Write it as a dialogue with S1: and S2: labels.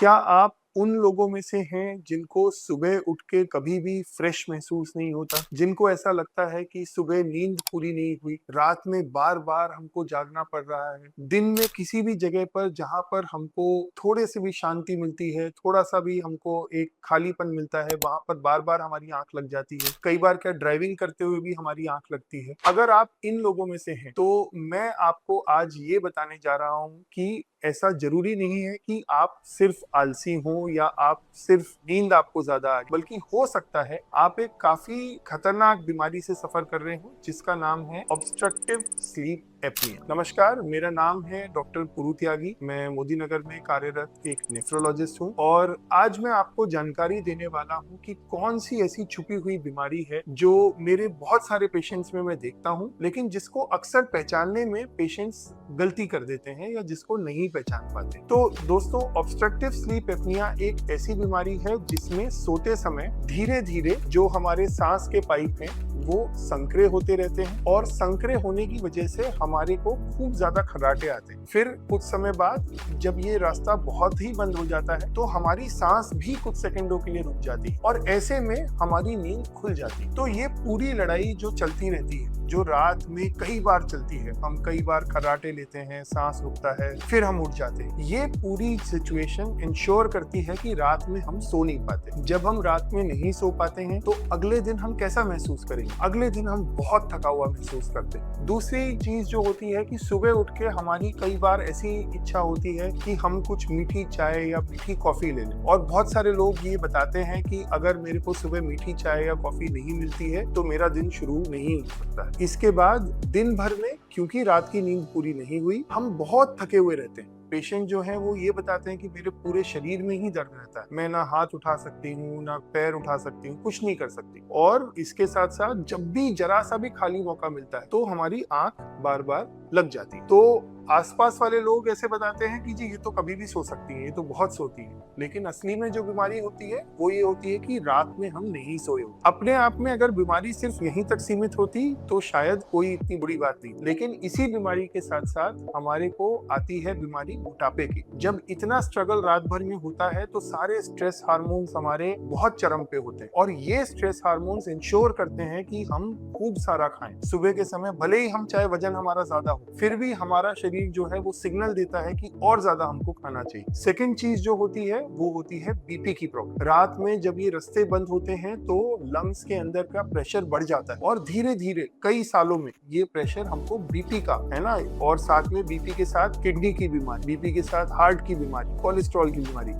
S1: क्या आप उन लोगों में से हैं जिनको सुबह उठ के कभी भी फ्रेश महसूस नहीं होता, जिनको ऐसा लगता है कि सुबह नींद पूरी नहीं हुई, रात में बार-बार हमको जागना पड़ रहा है, दिन में किसी भी जगह पर जहाँ पर हमको थोड़े से भी शांति मिलती है, थोड़ा-सा भी हमको एक खालीपन मिलता है, वहाँ पर बार-बार हमारी आँख लग जाती है। कई बार क्या ड्राइविंग करते हुए भी हमारी आँख लगती है। अगर आप इन लोगों में से हैं, तो मैं आपको आज ये बताने जा रहा हूँ कि ऐसा ज़रूरी नहीं है कि आप सिर्फ़ आलसी हों या आप सिर्फ़ नींद आपको ज़्यादा आ रही, बल्कि हो सकता है आप एक काफ़ी खतरनाक बीमारी से सफ़र कर रहे हों, जिसका नाम है ऑब्स्ट्रक्टिव स्लीप एपनिया। नमस्कार, मेरा नाम है डॉक्टर पुरु त्यागी। मैं मोदी नगर में कार्यरत एक नेफ्रोलॉजिस्ट हूँ और आज मैं आपको जानकारी देने वाला हूँ कि कौन सी ऐसी छुपी हुई बीमारी है जो मेरे बहुत सारे पेशेंट्स में मैं देखता हूँ, लेकिन जिसको अक्सर पहचानने में पेशेंट्स गलती कर देते हैं या जिसको नहीं पहचान पाते। तो दोस्तों, ऑब्स्ट्रक्टिव स्लीप एपनिया एक ऐसी बीमारी है जिसमें सोते समय धीरे-धीरे जो हमारे सांस के पाइप हैं वो संकरे होते रहते हैं और संकरे होने की वजह से हमारे को खूब ज्यादा खर्राटे आते हैं। फिर कुछ समय बाद जब ये रास्ता बहुत ही बंद हो जाता है तो हमारी सांस भी कुछ सेकंडों के लिए रुक जाती है और ऐसे में हमारी नींद खुल जाती है। तो ये पूरी लड़ाई जो चलती रहती है, जो रात में कई बार चलती है, हम कई बार खर्राटे लेते हैं, सांस रुकता है, फिर हम उठ जाते हैं, ये पूरी सिचुएशन इंश्योर करती है कि रात में हम सो नहीं पाते। जब हम रात में नहीं सो पाते हैं तो अगले दिन हम कैसा महसूस करेंगे? अगले दिन हम बहुत थका हुआ महसूस करते हैं। दूसरी चीज जो होती है कि सुबह उठ के हमारी कई बार ऐसी इच्छा होती है कि हम कुछ मीठी चाय या मीठी कॉफी ले लें, और बहुत सारे लोग ये बताते हैं कि अगर मेरे को सुबह मीठी चाय या कॉफी नहीं मिलती है तो मेरा दिन शुरू नहीं हो सकता है। इसके बाद दिन भर में क्योंकि रात की नींद पूरी नहीं हुई, हम बहुत थके हुए रहते हैं। पेशेंट जो है वो ये बताते हैं कि मेरे पूरे शरीर में ही दर्द रहता है, मैं ना हाथ उठा सकती हूँ ना पैर उठा सकती हूँ, कुछ नहीं कर सकती। और इसके साथ साथ जब भी जरा सा भी खाली मौका मिलता है तो हमारी आंख बार बार लग जाती है। तो आसपास वाले लोग ऐसे बताते हैं कि जी ये तो कभी भी सो सकती है, ये तो बहुत सोती है, लेकिन असली में जो बीमारी होती है वो ये होती है कि रात में हम नहीं सोए होते। अपने आप में अगर बीमारी सिर्फ यहीं तक सीमित होती तो शायद कोई इतनी बड़ी बात नहीं, लेकिन इसी बीमारी के साथ साथ हमारे को आती है बीमारी मोटापे की। जब इतना स्ट्रगल रात भर में होता है तो सारे स्ट्रेस हार्मोन्स हमारे बहुत चरम पे होते हैं और ये स्ट्रेस हार्मोन्स इंश्योर करते हैं कि हम खूब सारा खाएं। सुबह के समय भले ही हम चाहे वजन हमारा ज्यादा हो, फिर भी हमारा शरीर जो है वो सिग्नल देता है कि और ज्यादा हमको खाना चाहिए। सेकंड चीज जो होती है वो होती है बीपी की प्रॉब्लम। रात में जब ये रास्ते बंद होते हैं तो लंग्स के अंदर का प्रेशर बढ़ जाता है और धीरे धीरे कई सालों में ये प्रेशर हमको बीपी का है ना, और साथ में बीपी के साथ किडनी की बीमारी, बीपी के साथ हार्ट की बीमारी, कोलेस्ट्रॉल की बीमारी,